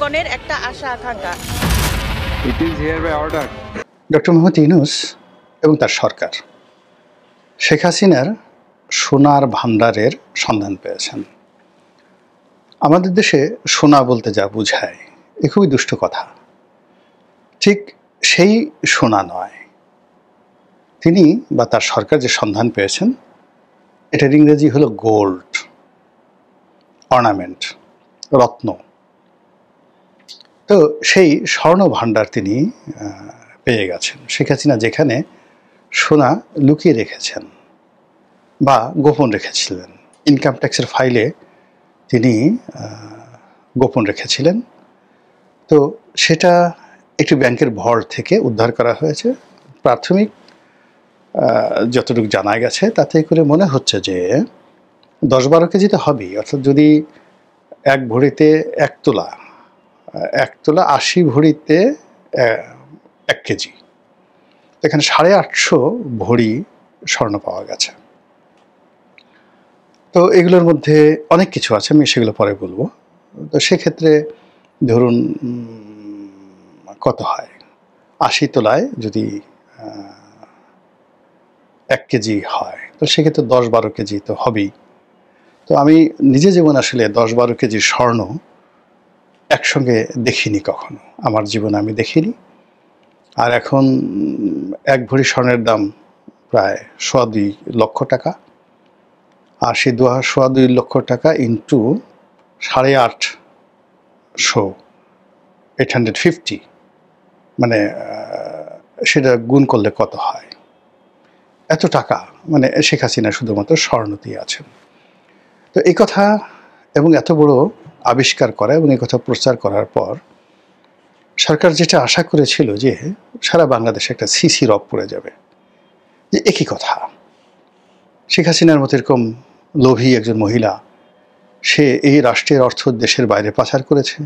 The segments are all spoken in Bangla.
জনগণের একটা আশা আকাঙ্ক্ষা। ডক্টর মোহাম্মদ ইউনূস এবং তার সরকার শেখ হাসিনার সোনার ভান্ডারের সন্ধান পেয়েছেন। আমাদের দেশে সোনা বলতে যা বোঝায় এ খুবই দুষ্ট কথা। ঠিক সেই সোনা নয়, তিনি বা তার সরকার যে সন্ধান পেয়েছেন এটার ইংরেজি হলো গোল্ড, অর্নামেন্ট, রত্ন। তো সেই স্বর্ণ ভান্ডার তিনি পেয়ে গেছেন। শেখ হাসিনা যেখানে সোনা লুকিয়ে রেখেছেন বা গোপন রেখেছিলেন, ইনকাম ট্যাক্সের ফাইলে তিনি গোপন রেখেছিলেন, তো সেটা একটি ব্যাংকের ভল্ট থেকে উদ্ধার করা হয়েছে। প্রাথমিক যতটুকু জানা গেছে তাতে করে মনে হচ্ছে যে 10-12 কেজি তো হবেই। অর্থাৎ যদি এক ভরিতে 1 তোলা, 1 তোলা 80 ভরিতে 1 কেজি, এখানে 850 ভরি স্বর্ণ পাওয়া গেছে। তো এগুলোর মধ্যে অনেক কিছু আছে, আমি সেগুলো পরে বলবো। তো সেক্ষেত্রে ধরুন কত হয়, 80 তোলায় যদি 1 কেজি হয় তো সেক্ষেত্রে 10-12 কেজি তো হবেই। তো আমি নিজে যেমন আসলে 10-12 কেজি স্বর্ণ একসঙ্গে দেখিনি কখনো, আমার জীবনে আমি দেখিনি। আর এখন 1 ভরি স্বর্ণের দাম প্রায় 2.25 লক্ষ টাকা। আর সেই 2.25 লক্ষ টাকা ইন্টু 850, মানে সেটা গুণ করলে কত হয়, এত টাকা মানে শেখ হাসিনা শুধুমাত্র স্বর্ণ দিয়ে আছেন। তো এই কথা এবং এত বড় আবিষ্কার করা এবং এই কথা প্রচার করার পর সরকার যেটা আশা করেছিল যে সারা বাংলাদেশে একটা সিসি রব পড়ে যাবে, যে একই কথা, শেখ হাসিনার মতো এরকম লোভী একজন মহিলা, সে এই রাষ্ট্রের অর্থ দেশের বাইরে পাচার করেছে,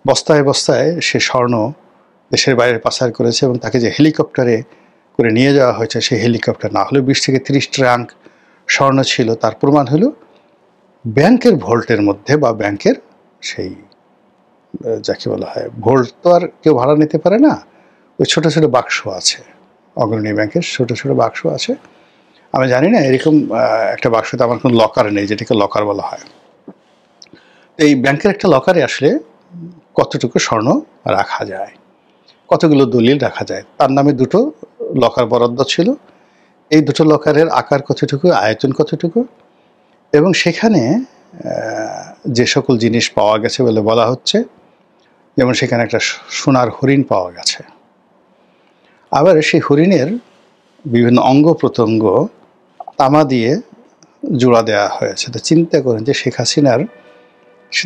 বস্তায় বস্তায় সে স্বর্ণ দেশের বাইরে পাচার করেছে, এবং তাকে যে হেলিকপ্টারে করে নিয়ে যাওয়া হয়েছে সেই হেলিকপ্টার না হলেও 20 থেকে 30 ট্রাঙ্ক স্বর্ণ ছিল। তার প্রমাণ হলো ব্যাংকের ভল্টের মধ্যে বা ব্যাংকের সেই যাকে বলা হয় ভল্ট, তো আর কেউ ভাড়া নিতে পারে না, ওই ছোটো ছোটো বাক্স আছে, অগ্রণী ব্যাংকের ছোটো ছোটো বাক্স আছে। আমি জানি না এরকম একটা বাক্সতে আমার কোনো লকার নেই, যেটাকে লকার বলা হয়। এই ব্যাংকের একটা লকারে আসলে কতটুকু স্বর্ণ রাখা যায়, কতগুলো দলিল রাখা যায়, তার নামে 2টো লকার বরাদ্দ ছিল। এই 2টো লকারের আকার কতটুকু, আয়তন কতটুকু, এবং সেখানে যে সকল জিনিস পাওয়া গেছে বলে বলা হচ্ছে, যেমন সেখানে একটা সোনার হরিণ পাওয়া গেছে। আবার সেই হরিণের বিভিন্ন অঙ্গ প্রত্যঙ্গ তামা দিয়ে জোড়া দেওয়া হয়েছে। তো চিন্তা করেন যে শেখ হাসিনার,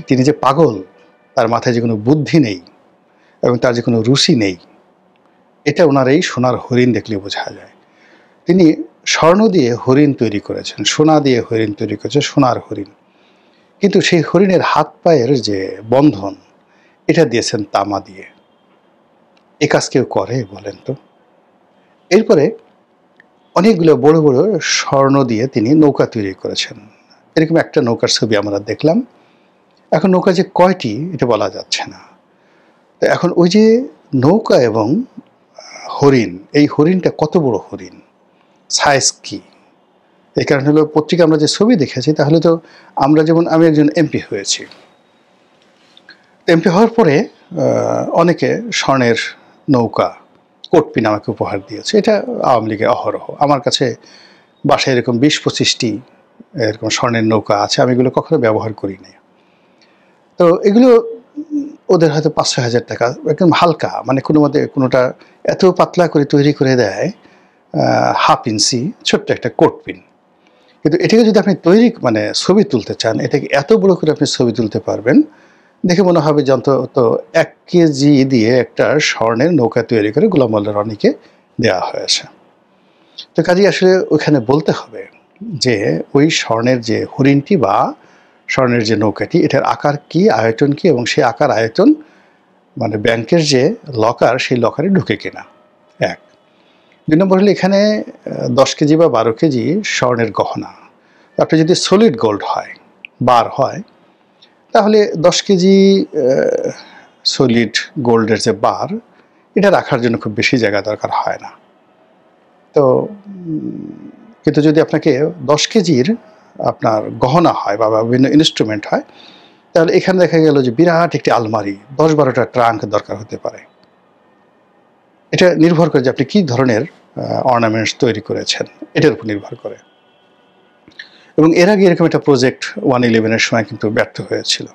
তিনি যে পাগল, তার মাথায় যে কোনো বুদ্ধি নেই এবং তার যে কোনো রুচি নেই, এটা ওনার এই সোনার হরিণ দেখলে বোঝা যায়। তিনি স্বর্ণ দিয়ে হরিণ তৈরি করেছেন, সোনা দিয়ে হরিণ তৈরি করেছেন, সোনার হরিণ, কিন্তু সেই হরিণের হাত পায়ের যে বন্ধন এটা দিয়েছেন তামা দিয়ে। এ কাজ কেউ করে বলেন তো? এরপরে অনেকগুলো বড় বড় স্বর্ণ দিয়ে তিনি নৌকা তৈরি করেছেন। এরকম একটা নৌকার ছবি আমরা দেখলাম। এখন নৌকা যে কয়টি এটা বলা যাচ্ছে না। তো এখন ওই যে নৌকা এবং হরিণ, এই হরিণটা কত বড় হরিণ, সাইজ কি, এই কারণে হলো পত্রিকা আমরা যে ছবি দেখেছি, তাহলে তো আমরা যেমন, আমি একজন এমপি হয়েছি, এমপি হওয়ার পরে অনেকে স্বর্ণের নৌকা, কোটপিন আমাকে উপহার দিয়েছে। এটা আওয়ামী লীগের অহরহ। আমার কাছে বাসায় এরকম 20-25টি এরকম স্বর্ণের নৌকা আছে, আমি এগুলো কখনো ব্যবহার করি না। তো এগুলো ওদের হয়তো 5-6 হাজার টাকা, একদম হালকা, মানে কোনো মতে কোনোটা এত পাতলা করে তৈরি করে দেয়, 1/2 ইঞ্চি ছোট্ট একটা কোটপিন। কিন্তু এটাকে যদি আপনি তৈরি মানে ছবি তুলতে চান, এটাকে এত বড় করে আপনি ছবি তুলতে পারবেন, দেখে মনে হবে যে অন্তত 1 কেজি দিয়ে একটা স্বর্ণের নৌকা তৈরি করে গোলাম মোল্লা রনিকে দেওয়া হয়েছে। তো কাজেই আসলে ওখানে বলতে হবে যে ওই স্বর্ণের যে হরিণটি বা স্বর্ণের যে নৌকাটি, এটার আকার কি, আয়তন কি, এবং সেই আকার আয়তন মানে ব্যাংকের যে লকার, সেই লকারে ঢুকে কিনা, 1। 2 নম্বর হলো এখানে 10 কেজি বা 12 কেজি স্বর্ণের গহনা। আপনি যদি সলিড গোল্ড হয়, বার হয়, তাহলে 10 কেজি সলিড গোল্ডের যে বার, এটা রাখার জন্য খুব বেশি জায়গা দরকার হয় না। তো কিন্তু যদি আপনাকে 10 কেজির আপনার গহনা হয় বা বিভিন্ন ইনস্ট্রুমেন্ট হয়, তাহলে এখানে দেখা গেল যে বিরাট একটি আলমারি, 10-12টা ট্রাঙ্ক দরকার হতে পারে। এটা নির্ভর করে যে আপনি কী ধরনের অর্নামেন্টস তৈরি করেছেন, এটার উপর নির্ভর করে। এবং এর আগে এরকম একটা প্রজেক্ট 111-এর সময় কিন্তু ব্যর্থ হয়েছিল।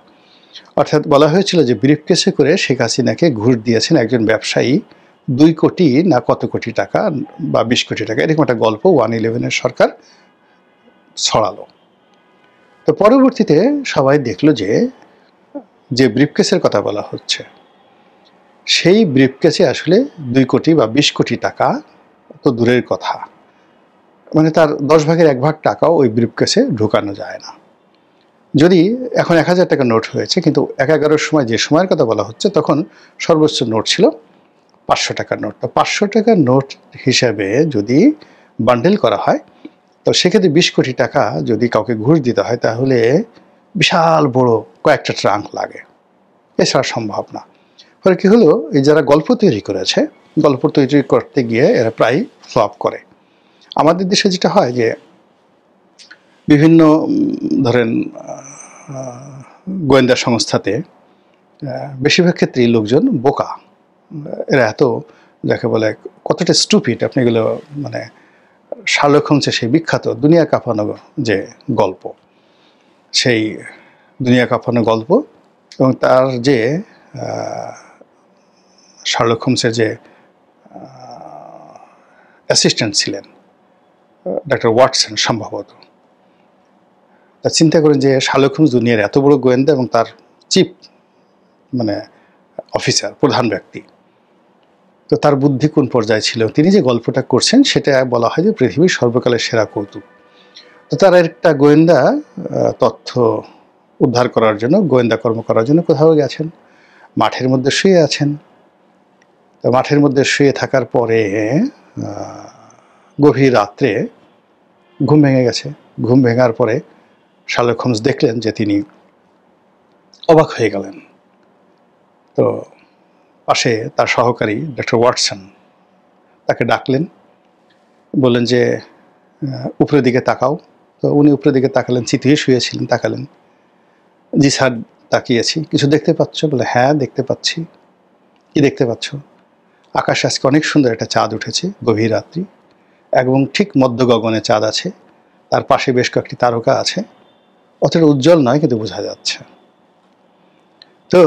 অর্থাৎ বলা হয়েছিল যে ব্রিফকেসে করে শেখ হাসিনাকে ঘুষ দিয়েছেন একজন ব্যবসায়ী 2 কোটি না কত কোটি টাকা বা 20 কোটি টাকা, এরকম একটা গল্প 111-এর সরকার ছড়ালো। তো পরবর্তীতে সবাই দেখলো যে ব্রিফকেসের কথা বলা হচ্ছে, সেই ব্রিফকেসে আসলে 2 কোটি বা 20 কোটি টাকা তো দূরের কথা, মানে তার 10 ভাগের 1 ভাগ টাকাও ওই ব্রিফকেসে ঢোকানো যায় না। যদি এখন 1000 টাকা নোট হয়েছে, কিন্তু 11-র সময় যে সময়ের কথা বলা হচ্ছে তখন সর্বোচ্চ নোট ছিল 500 টাকার নোট। তো 500 টাকার নোট হিসাবে যদি বান্ডেল করা হয়, তো সেক্ষেত্রে 20 কোটি টাকা যদি কাউকে ঘুষ দিতে হয়, তাহলে বিশাল বড় কয়েকটা ট্রাঙ্ক লাগে, এছাড়া সম্ভব না। ফলে কী হলো, এই যারা গল্প তৈরি করেছে, গল্প তৈরি করতে গিয়ে এরা প্রায় ফ্লপ করে। আমাদের দেশে যেটা হয় যে বিভিন্ন ধরেন গোয়েন্দা সংস্থাতে বেশিরভাগ ক্ষেত্রেই লোকজন বোকা, এরা এত যাকে বলে কতটা স্টুপিড, আপনি এগুলো মানে শার্লক হোমসের সেই বিখ্যাত দুনিয়া কাঁপানো যে গল্প, সেই দুনিয়া কাঁপানো গল্প, এবং তার যে শার্লক হোমসের যে অ্যাসিস্ট্যান্ট ছিলেন ডক্টর ওয়াটসন সম্ভবত, তা চিন্তা করেন যে শার্লক হোমস দুনিয়ার এত বড় গোয়েন্দা এবং তার চিফ মানে অফিসার, প্রধান ব্যক্তি, তো তার বুদ্ধি কোন পর্যায়ে ছিল। তিনি যে গল্পটা করছেন সেটা বলা হয় যে পৃথিবীর সর্বকালের সেরা কৌতুক। তো তার একটা গোয়েন্দা তথ্য উদ্ধার করার জন্য, গোয়েন্দা কর্ম করার জন্য কোথাও গেছেন, মাঠের মধ্যে শুয়ে আছেন। তো মাঠের মধ্যে শুয়ে থাকার পরে গভীর রাত্রে ঘুম ভেঙে গেছে। ঘুম ভেঙার পরে শার্লক হোমস দেখলেন যে তিনি অবাক হয়ে গেলেন। তো পাশে তার সহকারী ডক্টর ওয়াটসন তাকে ডাকলেন, বললেন যে উপরের দিকে তাকাও। তো উনি উপরের দিকে তাকালেন, চিতিয়ে শুয়েছিলেন, তাকালেন। জি স্যার, তাকিয়েছি। কিছু দেখতে পাচ্ছ? বলে হ্যাঁ দেখতে পাচ্ছি। কি দেখতে পাচ্ছ? আকাশে আজকে অনেক সুন্দর একটা চাঁদ উঠেছে, গভীর রাত্রি, এবং ঠিক মধ্য গগনে চাঁদ আছে, তার পাশে বেশ কয়েকটি তারকা আছে, অতটা উজ্জ্বল নয় কিন্তু বোঝা যাচ্ছে। তো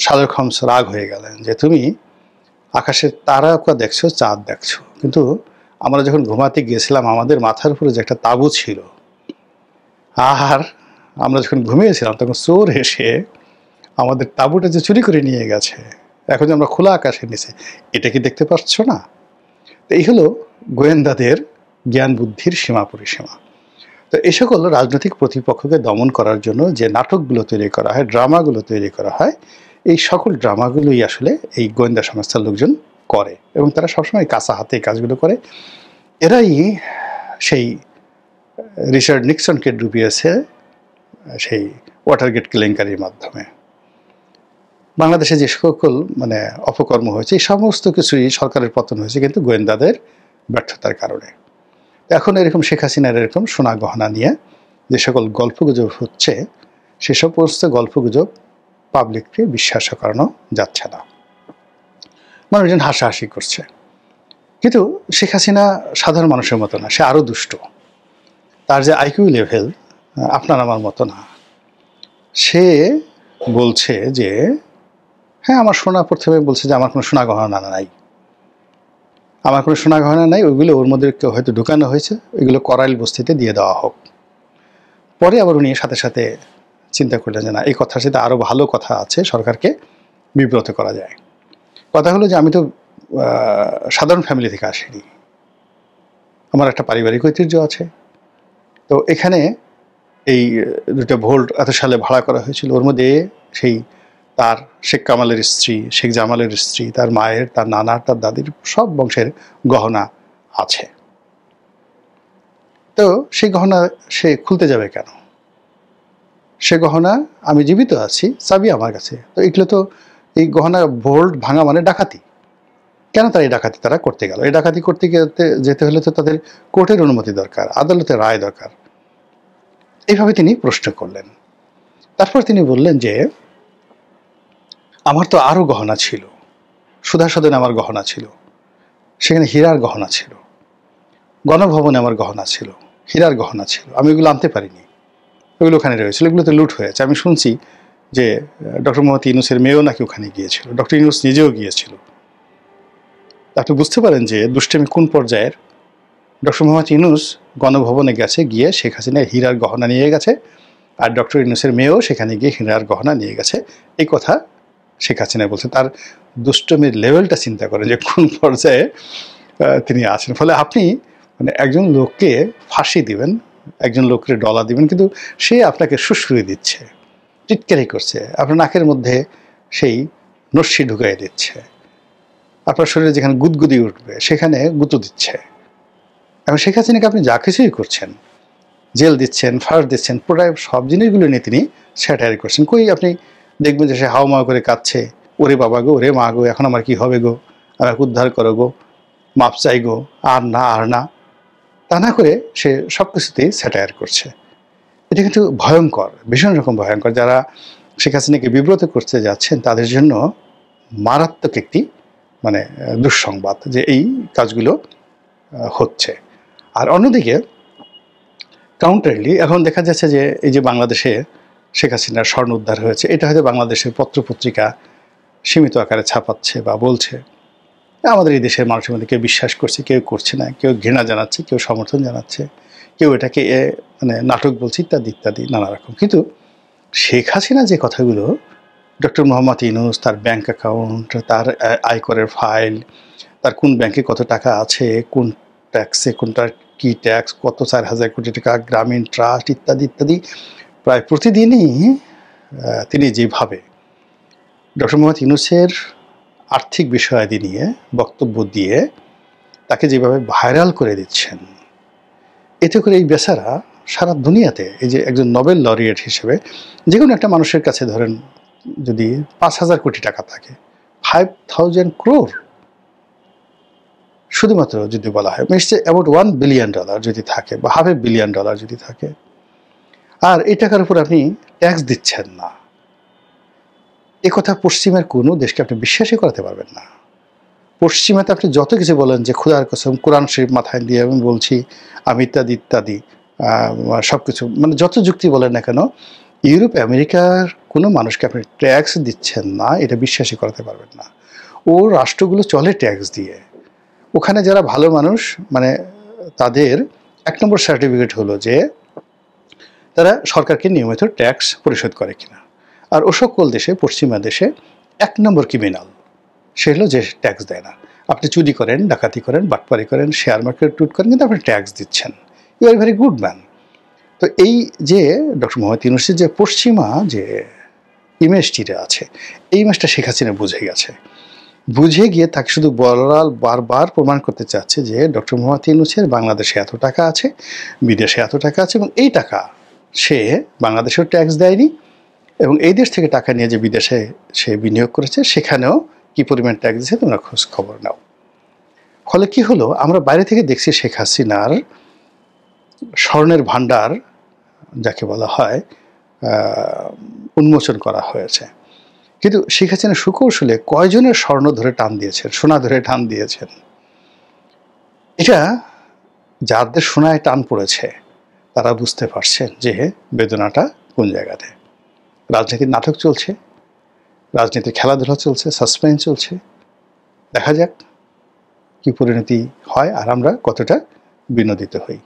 শার্লক হোমস রাগ হয়ে গেলেন যে তুমি আকাশের তারকা দেখছো, চাঁদ দেখছো, কিন্তু আমরা যখন ঘুমাতে গিয়েছিলাম আমাদের মাথার উপরে যে একটা তাঁবু ছিল, আর আমরা যখন ঘুমিয়েছিলাম তখন চোর এসে আমাদের তাঁবুটা যে চুরি করে নিয়ে গেছে, এখন যে আমরা খোলা আকাশের নিচে, এটা কি দেখতে পাচ্ছ না? তো এই হলো গোয়েন্দাদের জ্ঞান বুদ্ধির সীমা পরিসীমা। তো এই সকল রাজনৈতিক প্রতিপক্ষকে দমন করার জন্য যে নাটকগুলো তৈরি করা হয়, ড্রামাগুলো তৈরি করা হয়, এই সকল ড্রামাগুলোই আসলে এই গোয়েন্দা সংস্থার লোকজন করে, এবং তারা সবসময় কাঁচা হাতে এই কাজগুলো করে। এরাই সেই রিচার্ড নিক্সনকে ডুবিয়েছে সেই ওয়াটারগেট কেলেঙ্কারির মাধ্যমে। বাংলাদেশে যে সকল মানে অপকর্ম হয়েছে, এই সমস্ত কিছুই সরকারের পতন হয়েছে কিন্তু গোয়েন্দাদের ব্যর্থতার কারণে। এখন এরকম শেখ হাসিনার এরকম সোনা গহনা নিয়ে যে সকল গল্পগুজব হচ্ছে, সে সমস্ত গল্পগুজব পাবলিককে বিশ্বাস করানো যাচ্ছে না। মানুষজন হাসাহাসি করছে, কিন্তু শেখ হাসিনা সাধারণ মানুষের মতো না, সে আরও দুষ্ট। তার যে আইকিউ লেভেল আপনার আমার মতো না। সে বলছে যে হ্যাঁ আমার সোনা, প্রথমে বলছে যে আমার কোনো সোনা গহনা নাই, আমার কোনো সোনা গহনা নাই, ওইগুলো ওর মধ্যে হয়তো ঢুকানো হয়েছে, ওইগুলো করাইল বস্তিতে দিয়ে দেওয়া হোক। পরে আবার উনি সাথে সাথে চিন্তা করলেন যে না, এই কথার সাথে আরও ভালো কথা আছে, সরকারকে বিব্রত করা যায়। কথা হলো যে আমি তো সাধারণ ফ্যামিলি থেকে আসিনি, আমার একটা পারিবারিক ঐতিহ্য আছে। তো এখানে এই 2টা ভোল্ট এত সালে ভাড়া করা হয়েছিল, ওর মধ্যে সেই তার শেখ কামালের স্ত্রী, শেখ জামালের স্ত্রী, তার মায়ের, তার নানার, তার দাদির সব বংশের গহনা আছে। তো সেই গহনা সে খুলতে যাবে কেন? সে গহনা আমি জীবিত আছি, চাবি আমার কাছে। তো এগুলো তো এই গহনা ভোল্ট ভাঙা মানে ডাকাতি। কেন তারা এই ডাকাতি তারা করতে গেল? এই ডাকাতি করতে যেতে হলে তো তাদের কোর্টের অনুমতি দরকার, আদালতের রায় দরকার। এইভাবে তিনি প্রশ্ন করলেন। তারপর তিনি বললেন যে আমার তো আরও গহনা ছিল, সুধা সদনে আমার গহনা ছিল, সেখানে হীরার গহনা ছিল, গণভবনে আমার গহনা ছিল, হীরার গহনা ছিল, আমি ওগুলো আনতে পারিনি, ওগুলো ওখানে রয়েছিল, এগুলোতে লুট হয়েছে। আমি শুনছি যে ডক্টর মোহাম্মদ ইউনূসের মেয়েও নাকি ওখানে গিয়েছিল, ডক্টর ইউনূস নিজেও গিয়েছিল। আপনি বুঝতে পারেন যে দুষ্টামি কোন পর্যায়ের। ডক্টর মোহাম্মদ ইউনূস গণভবনে গেছে, গিয়ে শেখ হাসিনা হীরার গহনা নিয়ে গেছে, আর ডক্টর ইউনূসের মেয়েও সেখানে গিয়ে হীরার গহনা নিয়ে গেছে। এই কথা শেখ হাসিনা বলছে। তার দুষ্টমির লেভেলটা চিন্তা করেন যে কোন পর্যায়ে তিনি আছেন। ফলে আপনি মানে একজন লোককে ফাঁসি দিবেন, একজন লোককে ডলা দিবেন, কিন্তু সে আপনাকে সুশ্রুই দিচ্ছে, টিটকারি করছে, আপনার নাকের মধ্যে সেই নস্যি ঢুকাই দিচ্ছে, আপনার শরীরে যেখানে গুদগুদি উঠবে সেখানে গুঁতো দিচ্ছে। এবং শেখ হাসিনাকে আপনি যা কিছুই করছেন, জেল দিচ্ছেন, ফাঁস দিচ্ছেন, প্রায় সব জিনিসগুলো নিয়ে তিনি স্যাটায়ার করছেন। কই আপনি দেখবেন যে সে হাওমা করে কাঁদছে, ওরে বাবা গো, ওরে মা গো, এখন আমার কি হবে গো, আমাকে উদ্ধার করো গো, মাপ চাই গো, আর না আর না। তা না করে সে সব কিছুতেই স্যাটায়ার করছে। এটা কিন্তু ভয়ঙ্কর, ভীষণ রকম ভয়ঙ্কর। যারা শেখ হাসিনাকে বিব্রত করতে যাচ্ছেন তাদের জন্য মারাত্মক একটি মানে দুঃসংবাদ যে এই কাজগুলো হচ্ছে। আর অন্যদিকে কাউন্টারলি এখন দেখা যাচ্ছে যে এই যে বাংলাদেশে শেখ হাসিনার স্বর্ণ উদ্ধার হয়েছে, এটা হয়তো বাংলাদেশের পত্রপত্রিকা সীমিত আকারে ছাপাচ্ছে বা বলছে। আমাদের এই দেশের মানুষের মধ্যে কেউ বিশ্বাস করছে, কেউ করছে না, কেউ ঘৃণা জানাচ্ছে, কেউ সমর্থন জানাচ্ছে, কেউ এটাকে মানে নাটক বলছে, ইত্যাদি ইত্যাদি নানা রকম। কিন্তু শেখ হাসিনা যে কথাগুলো, ডক্টর মোহাম্মদ ইউনূস, তার ব্যাংক অ্যাকাউন্ট, তার আয়করের ফাইল, তার কোন ব্যাংকে কত টাকা আছে, কোন ট্যাক্সে কোনটার কি ট্যাক্স, কত 4,000 কোটি টাকা গ্রামীণ ট্রাস্ট, ইত্যাদি ইত্যাদি, প্রায় প্রতিদিনই তিনি যেভাবে ডক্টর মোহাম্মদ ইউনূসের আর্থিক বিষয়াদি নিয়ে বক্তব্য দিয়ে তাকে যেভাবে ভাইরাল করে দিচ্ছেন, এতে করে এই বেচারা সারা দুনিয়াতে, এই যে একজন নোবেল লরিয়েট হিসেবে যে কোনো একটা মানুষের কাছে ধরেন যদি 5,000 কোটি টাকা থাকে, 5,000 crore শুধুমাত্র যদি বলা হয়, নিশ্চয়ই অ্যাবাউট $1 বিলিয়ন যদি থাকে বা $500 বিলিয়ন যদি থাকে, আর এই টাকার উপর আপনি ট্যাক্স দিচ্ছেন না, এ কথা পশ্চিমের কোনো দেশকে আপনি বিশ্বাসই করাতে পারবেন না। পশ্চিমাতে আপনি যত কিছু বলেন যে খোদার কসম, কোরআন শরীফ মাথায় দিয়ে আমি বলছি, আমি ইত্যাদি ইত্যাদি সব কিছু মানে যত যুক্তি বলেন না কেন, ইউরোপ আমেরিকার কোনো মানুষকে আপনি ট্যাক্স দিচ্ছেন না, এটা বিশ্বাসই করাতে পারবেন না। ও রাষ্ট্রগুলো চলে ট্যাক্স দিয়ে। ওখানে যারা ভালো মানুষ মানে তাদের 1 নম্বর সার্টিফিকেট হলো যে তারা সরকারকে নিয়মিত ট্যাক্স পরিশোধ করে কিনা। আর ও সকল দেশে, পশ্চিমা দেশে 1 নম্বর ক্রিমিনাল সে হলো যে ট্যাক্স দেয় না। আপনি চুরি করেন, ডাকাতি করেন, বাটপারি করেন, শেয়ার মার্কেট টুট করেন, কিন্তু আপনি ট্যাক্স দিচ্ছেন, you are very good man. তো এই যে ডক্টর মোহাম্মদ ইউনূসের যে পশ্চিমা যে ইমেজটিটা আছে, এই ইমেজটা শেখ হাসিনা বুঝে গেছে। বুঝে গিয়ে তাকে শুধু বারবার প্রমাণ করতে চাচ্ছে যে ডক্টর মোহাম্মদ ইউনূসের বাংলাদেশে এত টাকা আছে, বিদেশে এত টাকা আছে, এবং এই টাকা সে বাংলাদেশেও ট্যাক্স দেয়নি, এবং এই দেশ থেকে টাকা নিয়ে যে বিদেশে সে বিনিয়োগ করেছে সেখানেও কি পরিমাণ ট্যাক্স দিচ্ছে তোমরা খোঁজ খবর নাও। ফলে কি হলো, আমরা বাইরে থেকে দেখছি শেখ হাসিনার স্বর্ণের ভাণ্ডার যাকে বলা হয় উন্মোচন করা হয়েছে, কিন্তু শেখ হাসিনা সুকৌশলে কয়জনের স্বর্ণ ধরে টান দিয়েছেন, সোনা ধরে টান দিয়েছেন। এটা যাদের সোনায় টান পড়েছে তারা বুঝতে পারছেন যে বেদনাটা কোন জায়গাতে। রাজনীতির নাটক চলছে, রাজনীতির খেলাধুলা চলছে, সাসপেন্স চলছে। দেখা যাক কি পরিণতি হয় আর আমরা কতটা বিনোদিত হই।